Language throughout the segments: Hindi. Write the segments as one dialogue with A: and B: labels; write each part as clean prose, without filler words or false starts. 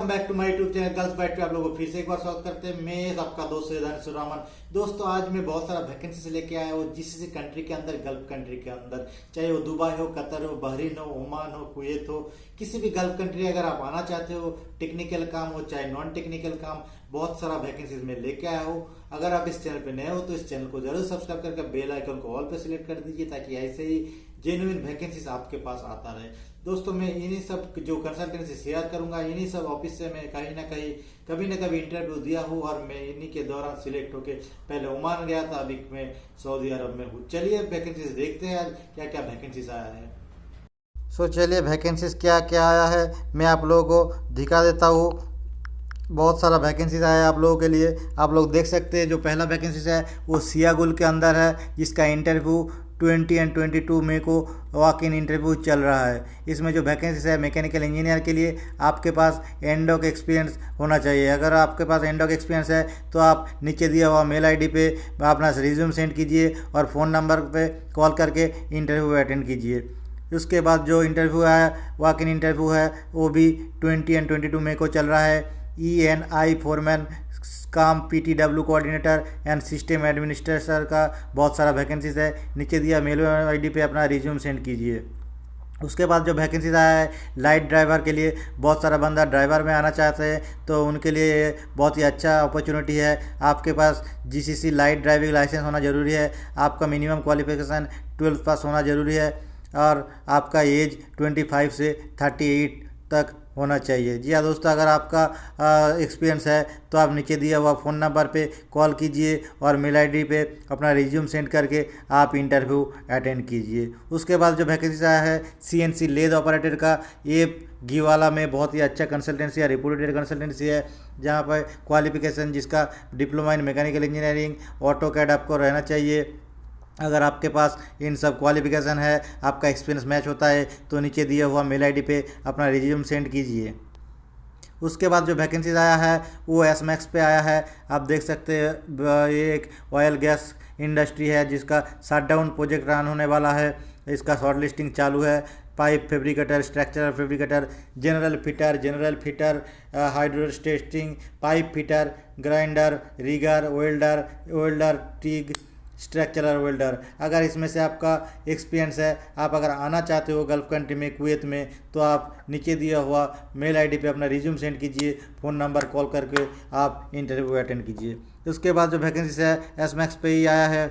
A: Back to my YouTube channel girls bite पे आप लोगों को फिर से एक बार स्वागत करते हैं। मैं आपका दोस्त सैयद सुरामन। दोस्तों आज मैं बहुत सारा वैकेंसी से लेके आया हूँ जिस कंट्री के अंदर, गल्फ कंट्री के अंदर, चाहे वो दुबई हो, कतर हो, बहरीन हो, ओमान हो, कुवैत हो, किसी भी गल्फ कंट्री अगर आप आना चाहते हो, टेक्निकल काम हो चाहे नॉन टेक्निकल काम, बहुत सारा वैकेंसीज में लेके आया हूँ। अगर आप इस चैनल पे नए हो तो इस चैनल को जरूर सब्सक्राइब करके बेल आइकन को ऑल पे सिलेक्ट कर दीजिए ताकि ऐसे ही जेन्युइन वैकेंसीज आपके पास आता रहे। दोस्तों मैं इन्हीं सब जो कंसल्टेंसी शेयर करूंगा, इन्हीं सब ऑफिस से मैं कहीं ना कहीं कभी ना कभी इंटरव्यू दिया हूँ और मैं इन्हीं के दौरान सिलेक्ट होके पहले ओमान गया था, अभी मैं सऊदी अरब में हूँ। चलिए वैकेंसीज देखते हैं आज क्या क्या वैकेंसीज आया है। चलिए वैकेंसीज क्या क्या आया है मैं आप लोगों को दिखा देता हूँ। बहुत सारा वैकेंसीज आया है आप लोगों के लिए, आप लोग देख सकते हैं। जो पहला वैकेंसीज है वो सियागुल के अंदर है, जिसका इंटरव्यू 20 और 22 मई को वॉक इन इंटरव्यू चल रहा है। इसमें जो वैकेंसीज है मैकेनिकल इंजीनियर के लिए आपके पास एंडोक एक्सपीरियंस होना चाहिए। अगर आपके पास एंडोक एक्सपीरियंस है तो आप नीचे दिया हुआ मेल आईडी पे अपना रिज्यूम सेंड कीजिए और फ़ोन नंबर पे कॉल करके इंटरव्यू अटेंड कीजिए। उसके बाद जो इंटरव्यू है वॉक इन इंटरव्यू है वो भी 20 और 22 मई को चल रहा है। ENI फोरमैन काम, PTW coordinator and system administrator का बहुत सारा वैकेंसीज है। नीचे दिया मेल आईडी पे अपना रिज्यूम सेंड कीजिए। उसके बाद जो वैकेंसीज आया है लाइट ड्राइवर के लिए, बहुत सारा बंदा ड्राइवर में आना चाहते हैं तो उनके लिए बहुत ही अच्छा अपॉर्चुनिटी है। आपके पास GCC लाइट ड्राइविंग लाइसेंस होना ज़रूरी है। आपका मिनिमम क्वालिफिकेशन 12th पास होना ज़रूरी है और आपका एज 25 से 38 तक होना चाहिए। जी हाँ दोस्तों, अगर आपका एक्सपीरियंस है तो आप नीचे दिया हुआ फ़ोन नंबर पे कॉल कीजिए और मेल आईडी पे अपना रिज्यूम सेंड करके आप इंटरव्यू अटेंड कीजिए। उसके बाद जो वैकेंसी आया है CNC लेद ऑपरेटर का, ये गीवाला में बहुत ही अच्छा कंसल्टेंसी है, रेपुटेड कंसल्टेंसी है, जहाँ पर क्वालिफिकेशन जिसका diploma in mechanical engineering, AutoCAD आपको रहना चाहिए। अगर आपके पास इन सब क्वालिफिकेशन है, आपका एक्सपीरियंस मैच होता है तो नीचे दिया हुआ मेल आईडी पे अपना रिज्यूम सेंड कीजिए। उसके बाद जो वैकेंसीज आया है वो SMAX पे आया है। आप देख सकते हैं ये एक ऑयल गैस इंडस्ट्री है जिसका शटडाउन प्रोजेक्ट रन होने वाला है। इसका शॉर्ट लिस्टिंग चालू है। Pipe fabricator, structural fabricator, general fitter, hydrostatic, pipe fitter, grinder, rigger, welder, TIG, structural welder. अगर इसमें से आपका एक्सपीरियंस है, आप अगर आना चाहते हो गल्फ कंट्री में, कुवैत में, तो आप नीचे दिया हुआ मेल आईडी पे अपना रिज्यूम सेंड कीजिए, फ़ोन नंबर कॉल करके आप इंटरव्यू अटेंड कीजिए। उसके बाद जो वैकेंसी है SMAX पे ही आया है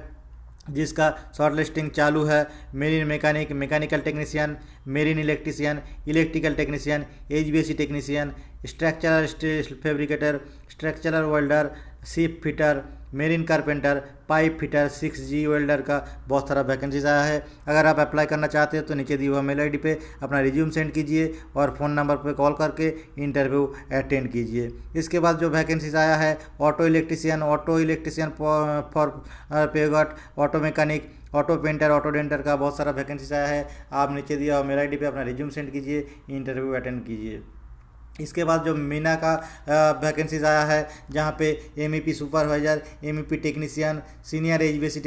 A: जिसका शॉर्ट लिस्टिंग चालू है। Marine mechanic, mechanical technician, marine electrician, electrical technician, HVAC technician, structural steel fabricator, structural welder, ship fitter, marine carpenter, pipe fitter, 6G welder का बहुत सारा वैकेंसीज आया है। अगर आप अप्लाई करना चाहते हो तो नीचे दी हुआ मेल आईडी पे अपना रिज्यूम सेंड कीजिए और फ़ोन नंबर पे कॉल करके इंटरव्यू अटेंड कीजिए। इसके बाद जो वैकेंसीज आया है ऑटो इलेक्ट्रीशियन फॉर पेगट, auto mechanic, auto painter, auto denter का बहुत सारा वैकेंसीज आया है। आप नीचे दिया हुआ मेल आईडी पे अपना रिज्यूम सेंड कीजिए, इंटरव्यू अटेंड कीजिए। इसके बाद जो मीना का वैकेंसीज आया है जहाँ पे MEP supervisor, MEP technician, senior HVAC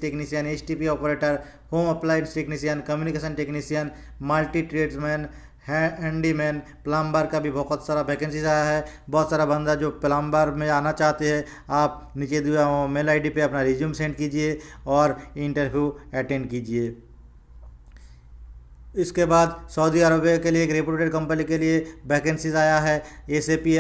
A: technician, STP operator, home appliance technician, communication technician, multi tradesman, handyman, plumber का भी बहुत सारा वैकेंसीज आया है। बहुत सारा बंदा जो प्लम्बर में आना चाहते हैं आप नीचे दिया मेल आईडी पे अपना रिज्यूम सेंड कीजिए और इंटरव्यू अटेंड कीजिए। इसके बाद सऊदी अरबिया के लिए एक रेपुटेड कंपनी के लिए वैकेंसीज आया है SAP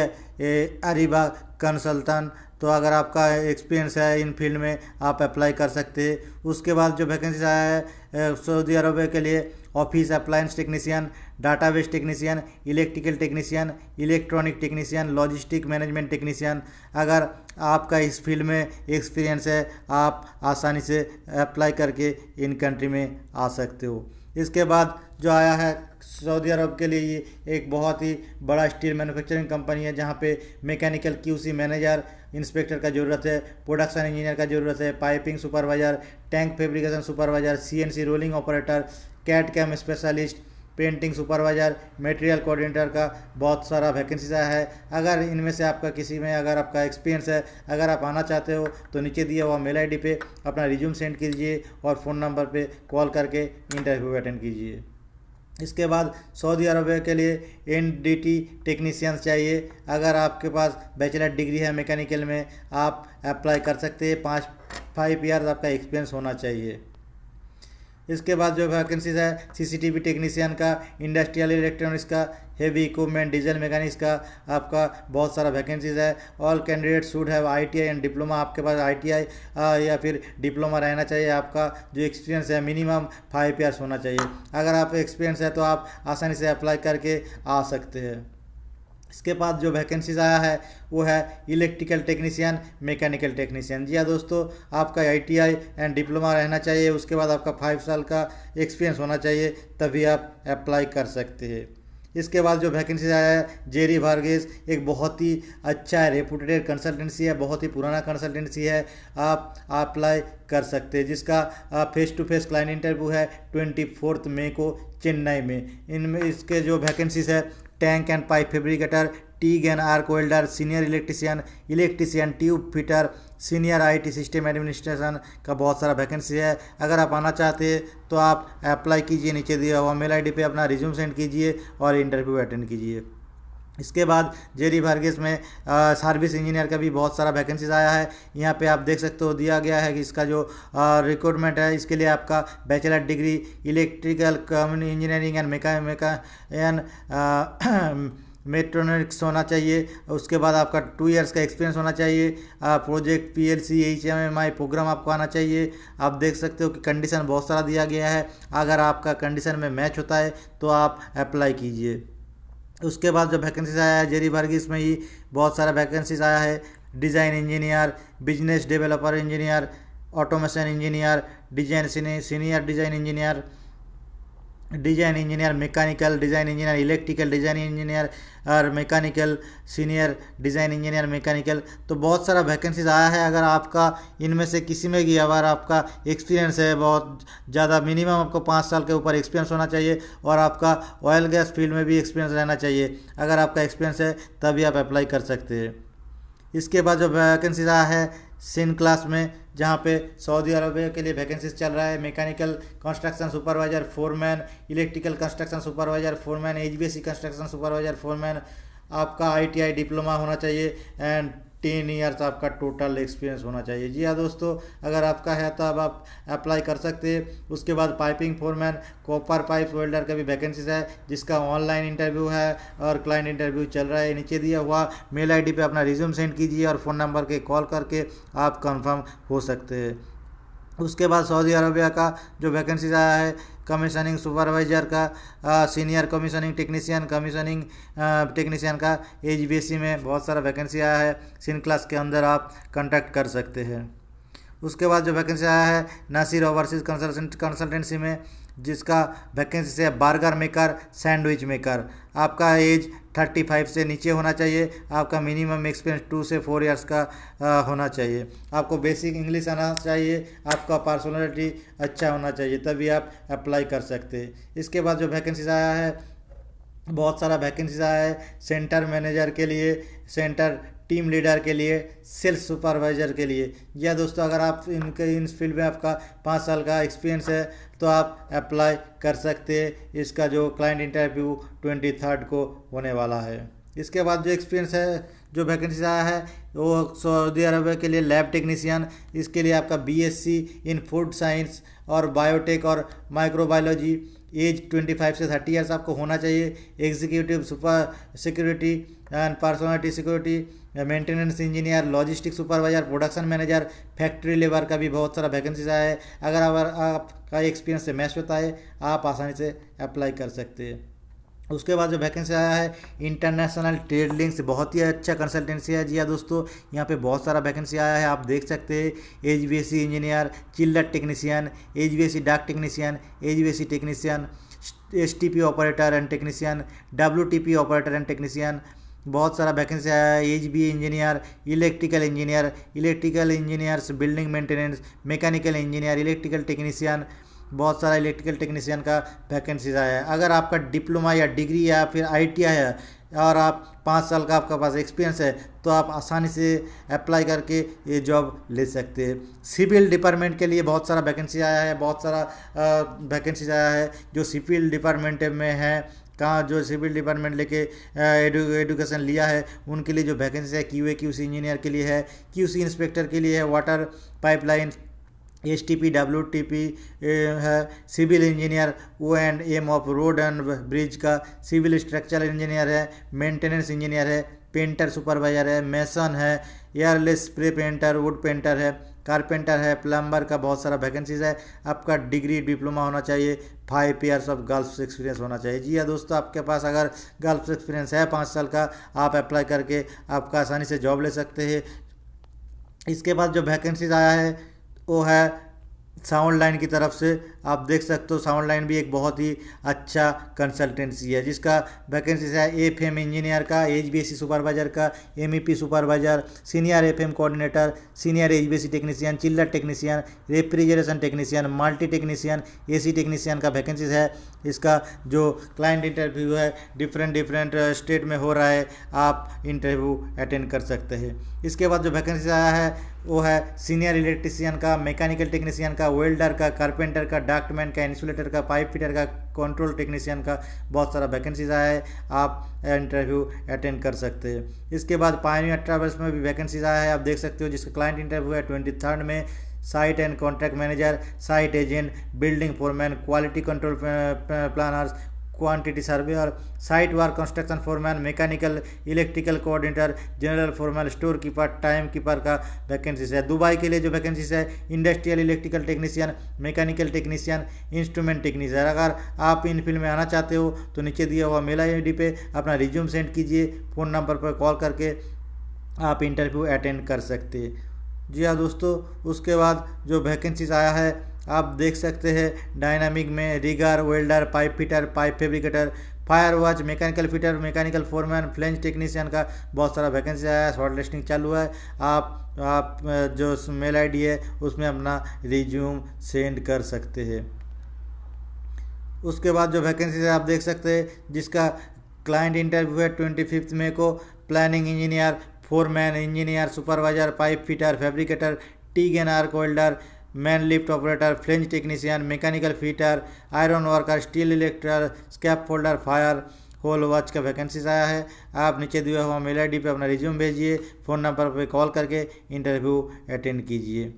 A: अरीबा कंसल्टेंट। तो अगर आपका एक्सपीरियंस है इन फील्ड में आप अप्लाई कर सकते हैं। उसके बाद जो वैकेंसीज आया है सऊदी अरबिया के लिए office appliance technician, database technician, electrical technician, electronic technician, logistic management technician. अगर आपका इस फील्ड में एक्सपीरियंस है आप आसानी से अप्लाई करके इन कंट्री में आ सकते हो। इसके बाद जो आया है सऊदी अरब के लिए ये एक बहुत ही बड़ा स्टील मैन्युफैक्चरिंग कंपनी है जहाँ पे मैकेनिकल QC मैनेजर, इंस्पेक्टर का ज़रूरत है, प्रोडक्शन इंजीनियर का ज़रूरत है, piping supervisor, tank fabrication supervisor, CNC rolling operator, CAD CAM specialist, painting supervisor, material coordinator का बहुत सारा वैकेंसीज आया है। अगर इनमें से आपका किसी में अगर आपका एक्सपीरियंस है, अगर आप आना चाहते हो तो नीचे दिया हुआ मेल आईडी पे अपना रिज्यूम सेंड कीजिए और फ़ोन नंबर पे कॉल करके इंटरव्यू अटेंड कीजिए। इसके बाद सऊदी अरबिया के लिए एनडीटी टेक्नीशियंस चाहिए। अगर आपके पास बैचलर डिग्री है मैकेनिकल में, आप अप्लाई कर सकते हैं। 5 ईयर्स आपका एक्सपीरियंस होना चाहिए। इसके बाद जो वैकेंसीज है सीसीटीवी टेक्नीशियन का, इंडस्ट्रियल इलेक्ट्रॉनिक्स का, हेवी इक्विपमेंट डीजल मैकेनिक्स का, आपका बहुत सारा वैकेंसीज है। All candidate should have ITI and diploma. आपके पास आईटीआई या फिर डिप्लोमा रहना चाहिए। आपका जो एक्सपीरियंस है मिनिमम 5 ईयर्स होना चाहिए। अगर आप एक्सपीरियंस है तो आप आसानी से अप्लाई करके आ सकते हैं। इसके बाद जो वैकेंसीज आया है वो है इलेक्ट्रिकल टेक्नीशियन, मैकेनिकल टेक्नीशियन। जी हाँ दोस्तों, आपका आईटीआई एंड डिप्लोमा रहना चाहिए। उसके बाद आपका 5 साल का एक्सपीरियंस होना चाहिए, तभी आप अप्लाई कर सकते हैं। इसके बाद जो वैकेंसीज आया है जेरी वर्गीस, एक बहुत ही अच्छा है, रेपुटेड कंसल्टेंसी है, बहुत ही पुराना कंसल्टेंसी है। आप अप्लाई कर सकते हैं, जिसका face to face client interview है 24 मई को चेन्नई में। इनमें इसके जो वैकेंसीज है tank and pipe fabricator, TIG and arc welder, senior electrician, tube fitter, senior IT system administration का बहुत सारा वैकेंसी है। अगर आप आना चाहते हैं तो आप अप्लाई कीजिए, नीचे दिया हुआ मेल आईडी पे अपना रिज्यूम सेंड कीजिए और इंटरव्यू अटेंड कीजिए। इसके बाद जेरी वर्गीस में सर्विस इंजीनियर का भी बहुत सारा वैकेंसीज आया है। यहाँ पे आप देख सकते हो दिया गया है कि इसका जो रिक्रूटमेंट है इसके लिए आपका bachelor degree electrical engineering and mechatronics होना चाहिए। उसके बाद आपका 2 ईयर्स का एक्सपीरियंस होना चाहिए। प्रोजेक्ट पीएलसी HMI प्रोग्राम आपको आना चाहिए। आप देख सकते हो कि कंडीशन बहुत सारा दिया गया है। अगर आपका कंडीशन में मैच होता है तो आप अप्लाई कीजिए। उसके बाद जो वैकेंसीज आया है जेरी वर्गीस में ही बहुत सारा वैकेंसीज आया है। Design engineer, business developer engineer, automation engineer, senior design engineer, mechanical design engineer, electrical design engineer और mechanical, senior design engineer mechanical. तो बहुत सारा वैकेंसीज आया है। अगर आपका इनमें से किसी में भी अगर आपका एक्सपीरियंस है बहुत ज़्यादा, मिनिमम आपको 5 साल के ऊपर एक्सपीरियंस होना चाहिए और आपका ऑयल गैस फील्ड में भी एक्सपीरियंस रहना चाहिए। अगर आपका एक्सपीरियंस है तभी आप अप्लाई कर सकते हैं। इसके बाद जो वैकेंसीज आया है सिन क्लास में, जहाँ पे सऊदी अरबिया के लिए वैकेंसीज चल रहा है। Mechanical construction supervisor foreman, electrical construction supervisor foreman, HVAC construction supervisor foreman. आपका ITI डिप्लोमा होना चाहिए एंड 10 ईयर्स आपका टोटल एक्सपीरियंस होना चाहिए। जी हाँ दोस्तों, अगर आपका है तो अब आप अप्लाई कर सकते हैं। उसके बाद piping foreman, copper pipe welder का भी वैकेंसीज है, जिसका ऑनलाइन इंटरव्यू है और क्लाइंट इंटरव्यू चल रहा है। नीचे दिया हुआ मेल आईडी पे अपना रिज्यूम सेंड कीजिए और फ़ोन नंबर के कॉल करके आप कंफर्म हो सकते हैं। उसके बाद सऊदी अरबिया का जो वैकेंसीज आया है कमीशनिंग सुपरवाइजर का, सीनियर कमीशनिंग टेक्नीशियन का, HVAC में बहुत सारा वैकेंसी आया है। सिन क्लास के अंदर आप कांटेक्ट कर सकते हैं। उसके बाद जो वैकेंसी आया है नासिर ओवरसीज कंसल्टेंसी में, जिसका वैकेंसी है बर्गर मेकर, सैंडविच मेकर। आपका एज 35 से नीचे होना चाहिए। आपका मिनिमम एक्सपीरियंस 2 से 4 ईयर्स का होना चाहिए। आपको बेसिक इंग्लिश आना चाहिए। आपका पर्सनालिटी अच्छा होना चाहिए, तभी आप अप्लाई कर सकते हैं। इसके बाद जो वैकेंसीज आया है बहुत सारा वैकेंसीज आया है सेंटर मैनेजर के लिए, सेंटर टीम लीडर के लिए, सेल्स सुपरवाइजर के लिए। या दोस्तों, अगर आप इन फील्ड में आपका 5 साल का एक्सपीरियंस है तो आप अप्लाई कर सकते हैं। इसका जो क्लाइंट इंटरव्यू 23 को होने वाला है। इसके बाद जो एक्सपीरियंस है जो वैकेंसी आया है वो सऊदी अरबिया के लिए लैब टेक्नीशियन। इसके लिए आपका BSc इन फूड साइंस और बायोटेक और माइक्रोबायोलॉजी। एज 25 से 30 ईयर्स आपको होना चाहिए। Executive super security and personality security, maintenance engineer, logistic supervisor, production manager, factory labour का भी बहुत सारा वैकेंसीज आया है। अगर आपका एक्सपीरियंस से मैच होता है आप आसानी से अप्लाई कर सकते हैं। उसके बाद जो वैकेंसी आया है इंटरनेशनल ट्रेड लिंक्स, बहुत ही अच्छा कंसल्टेंसी है। जी हाँ दोस्तों, यहाँ पे बहुत सारा वैकेंसी आया है, आप देख सकते हैं। HVAC इंजीनियर, चिल्लर टेक्नीशियन, HVAC डाक technician, HVAC technician, STP operator and technician, WTP operator and technician. बहुत सारा वैकेंसी आया है। HBA engineer, electrical engineers, building maintenance, mechanical engineer, electrical technician. बहुत सारा इलेक्ट्रिकल टेक्नीशियन का वैकेंसीज आया है। अगर आपका डिप्लोमा या डिग्री या फिर ITI है और आप 5 साल का आपके पास एक्सपीरियंस है तो आप आसानी से अप्लाई करके ये जॉब ले सकते हैं। सिविल डिपार्टमेंट के लिए बहुत सारा वैकेंसी आया है, बहुत सारा वैकेंसीज आया है जो सिविल डिपार्टमेंट में है। कहाँ जो सिविल डिपार्टमेंट लेके एडुकेशन लिया है उनके लिए जो वैकेंसी है QA QC इंजीनियर के लिए है, QC इंस्पेक्टर के लिए है, वाटर पाइपलाइन STP WTP है, civil engineer O&M of road and bridge का, सिविल स्ट्रक्चरल इंजीनियर है, मेंटेनेंस इंजीनियर है, पेंटर सुपरवाइजर है, मेसन है, airless spray painter, wood painter है, कारपेंटर है, प्लम्बर का बहुत सारा वैकेंसीज है। आपका डिग्री डिप्लोमा होना चाहिए, 5 ईयर्स ऑफ गर्ल्स एक्सपीरियंस होना चाहिए। जी हाँ दोस्तों, आपके पास अगर गर्ल्स एक्सपीरियंस है 5 साल का, आप अप्लाई करके आपका आसानी से जॉब ले सकते हैं। इसके बाद जो वैकेंसीज आया है वो है साउंड लाइन की तरफ से। आप देख सकते हो साउंड लाइन भी एक बहुत ही अच्छा कंसल्टेंसी है जिसका वैकेंसी है FM इंजीनियर का, HVAC सुपरवाइजर का, MEP supervisor, senior FM coordinator, senior HVAC technician, chiller technician, refrigeration technician, multi technician, AC technician का वैकेंसीज है। इसका जो क्लाइंट इंटरव्यू है डिफरेंट स्टेट में हो रहा है, आप इंटरव्यू अटेंड कर सकते हैं। इसके बाद जो वैकेंसी आया है वो है सीनियर इलेक्ट्रीशियन का, मैकेनिकल टेक्नीशियन का, वेल्डर का, कारपेंटर का, डक्टमैन का, इंसुलेटर का, पाइप फिटर का, कंट्रोल टेक्नीशियन का, बहुत सारा वैकेंसीज आया है, आप इंटरव्यू अटेंड कर सकते हैं। इसके बाद पायनियर ट्रैवल्स में भी वैकेंसीज आया है, आप देख सकते हो, जिसका क्लाइंट इंटरव्यू है 23 में। Site and contract manager, site agent, building foreman, quality control planners, quantity surveyor, site work construction foreman, mechanical electrical coordinator, general foreman, store keeper, time keeper का वैकेंसीज है। दुबई के लिए जो वैकेंसीज है industrial electrical technician, mechanical technician, instrument technician. अगर आप इन फील्ड में आना चाहते हो तो नीचे दिया हुआ मेल ID पे अपना रिज्यूम सेंड कीजिए, फ़ोन नंबर पर कॉल करके आप इंटरव्यू अटेंड कर सकते हैं। जी हाँ दोस्तों, उसके बाद जो वैकेंसीज आया है आप देख सकते हैं डायनामिक में rigger, welder, pipe fitter, pipe fabricator, fire watch, mechanical fitter, mechanical foreman, flange technician का बहुत सारा वैकेंसी आया है। शॉर्ट लिस्टिंग चालू है। आप जो मेल ID है उसमें अपना रिज्यूम सेंड कर सकते हैं। उसके बाद जो वैकेंसी है आप देख सकते हैं, जिसका क्लाइंट इंटरव्यू है 25 मई को। Planning engineer, foreman engineer, supervisor, pipe fitter, fabricator, TIG and arc welder, man lift operator, flange technician, mechanical fitter, iron worker, steel electrical, scaffolder, fire hole watch का वैकेंसीज आया है। आप नीचे दिया हुआ मेल ID पे अपना रिज्यूम भेजिए, फ़ोन नंबर पे कॉल करके इंटरव्यू अटेंड कीजिए।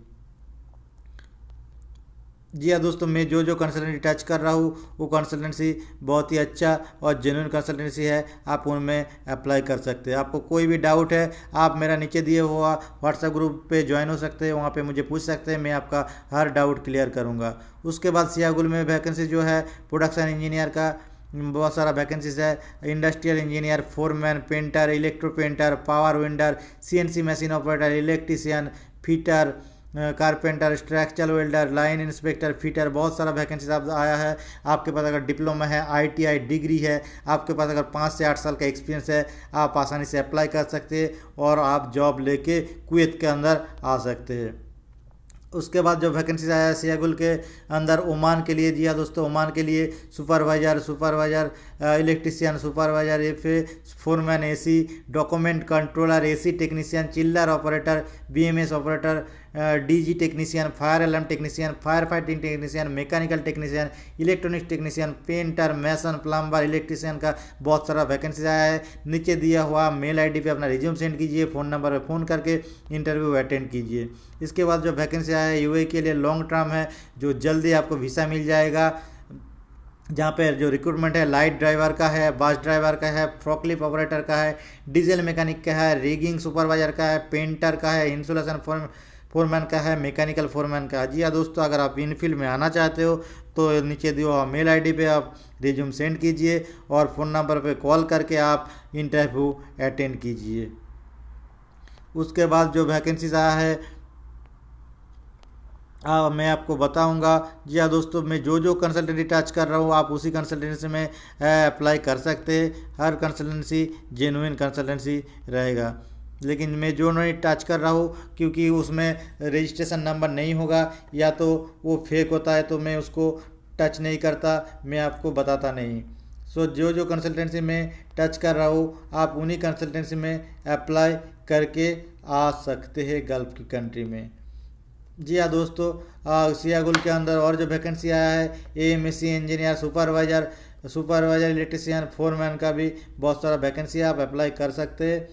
A: जी हाँ दोस्तों, मैं जो कंसल्टेंसी टच कर रहा हूँ वो कंसल्टेंसी बहुत ही अच्छा और जेन्युइन कंसल्टेंसी है, आप उनमें अप्लाई कर सकते हैं। आपको कोई भी डाउट है आप मेरा नीचे दिए हुआ व्हाट्सएप ग्रुप पे ज्वाइन हो सकते हैं, वहाँ पे मुझे पूछ सकते हैं, मैं आपका हर डाउट क्लियर करूँगा। उसके बाद सियागुल में वैकेंसी जो है प्रोडक्शन इंजीनियर का बहुत सारा वैकेंसीज है। Industrial engineer, foreman, painter, electro painter, power vendor, CNC machine operator, electrician, fitter, carpenter, structural welder, line inspector, fitter, बहुत सारा वैकेंसीज आया है। आपके पास अगर डिप्लोमा है, ITI डिग्री है, आपके पास अगर 5 से 8 साल का एक्सपीरियंस है, आप आसानी से अप्लाई कर सकते हैं और आप जॉब लेके कुवैत के अंदर आ सकते हैं। उसके बाद जो वैकेंसीज आया है सियागुल के अंदर ओमान के लिए। जी हाँ दोस्तों, ओमान के लिए supervisor, electrician, supervisor, foreman, AC, document controller, AC technician, chiller operator, BMS operator, DG technician, fire alarm technician, fire fighting technician, mechanical technician, electronics technician, painter, mason, plumber, electrician का बहुत सारा वैकेंसीज आया है। नीचे दिया हुआ मेल ID पे अपना रिज्यूम सेंड कीजिए, फ़ोन नंबर पर फ़ोन करके इंटरव्यू अटेंड कीजिए। इसके बाद जो वैकेंसी आया है UAE के लिए लॉन्ग टर्म है, जो जल्दी आपको वीज़ा मिल जाएगा, जहाँ पे जो रिक्रूटमेंट है लाइट ड्राइवर का है, बस ड्राइवर का है, फोर्कलिफ्ट ऑपरेटर का है, डीजल मैकेनिक का है, रिगिंग सुपरवाइजर का है, पेंटर का है, इंसुलेशन फोरमैन का है, मैकेनिकल फोरमैन का। जी हाँ दोस्तों, अगर आप इन फील्ड में आना चाहते हो तो नीचे दिया हुआ मेल ID पे आप रिज्यूम सेंड कीजिए और फ़ोन नंबर पे कॉल करके आप इंटरव्यू अटेंड कीजिए। उसके बाद जो वैकेंसीज आया है मैं आपको बताऊंगा। जी हाँ दोस्तों, मैं जो कंसल्टेंसी टच कर रहा हूँ आप उसी कंसल्टेंसी में अप्लाई कर सकते हैं। हर कंसल्टेंसी जेन्युइन कंसल्टेंसी रहेगा, लेकिन मैं जो नहीं टच कर रहा हूँ क्योंकि उसमें रजिस्ट्रेशन नंबर नहीं होगा या तो वो फेक होता है तो मैं उसको टच नहीं करता, मैं आपको बताता नहीं। सो जो जो कंसल्टेंसी में टच कर रहा हूँ आप उन्हीं कंसल्टेंसी में अप्लाई करके आ सकते हैं गल्फ की कंट्री में। जी हाँ दोस्तों, सियागुल के अंदर और जो वैकेंसी आया है AMSC engineer, supervisor electrician, foreman का भी बहुत सारा वैकेंसी है, आप अप्लाई कर सकते हैं।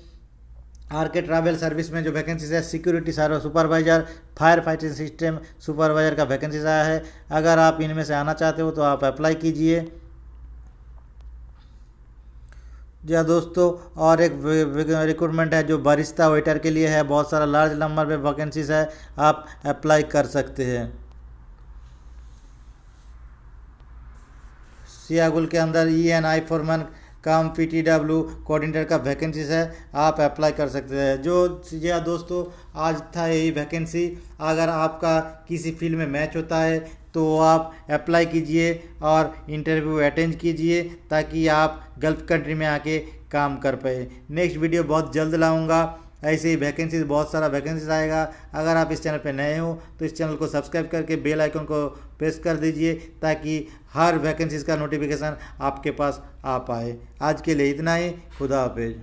A: RK ट्रैवल सर्विस में जो वैकेंसीज है security server supervisor, fire fighting system supervisor का वैकेंसीज आया है। अगर आप इनमें से आना चाहते हो तो आप अप्लाई कीजिए। जी हाँ दोस्तों, और एक रिक्रूटमेंट है जो बारिस्ता वेटर के लिए है, बहुत सारा लार्ज नंबर पे वैकेंसीज है, आप अप्लाई कर सकते हैं। सियागुल के अंदर ENI फोरमैन काम PTW कोऑर्डिनेटर का वैकेंसीज है, आप अप्लाई कर सकते हैं। जी हाँ दोस्तों, आज था यही वैकेंसी। अगर आपका किसी फील्ड में मैच होता है तो आप अप्लाई कीजिए और इंटरव्यू अटेंड कीजिए ताकि आप गल्फ कंट्री में आके काम कर पाए। नेक्स्ट वीडियो बहुत जल्द लाऊंगा, ऐसे ही वैकेंसीज बहुत सारा वैकेंसीज आएगा। अगर आप इस चैनल पे नए हो तो इस चैनल को सब्सक्राइब करके बेल आइकन को प्रेस कर दीजिए ताकि हर वैकेंसीज का नोटिफिकेशन आपके पास आ पाए। आज के लिए इतना ही, खुदा हाफिज।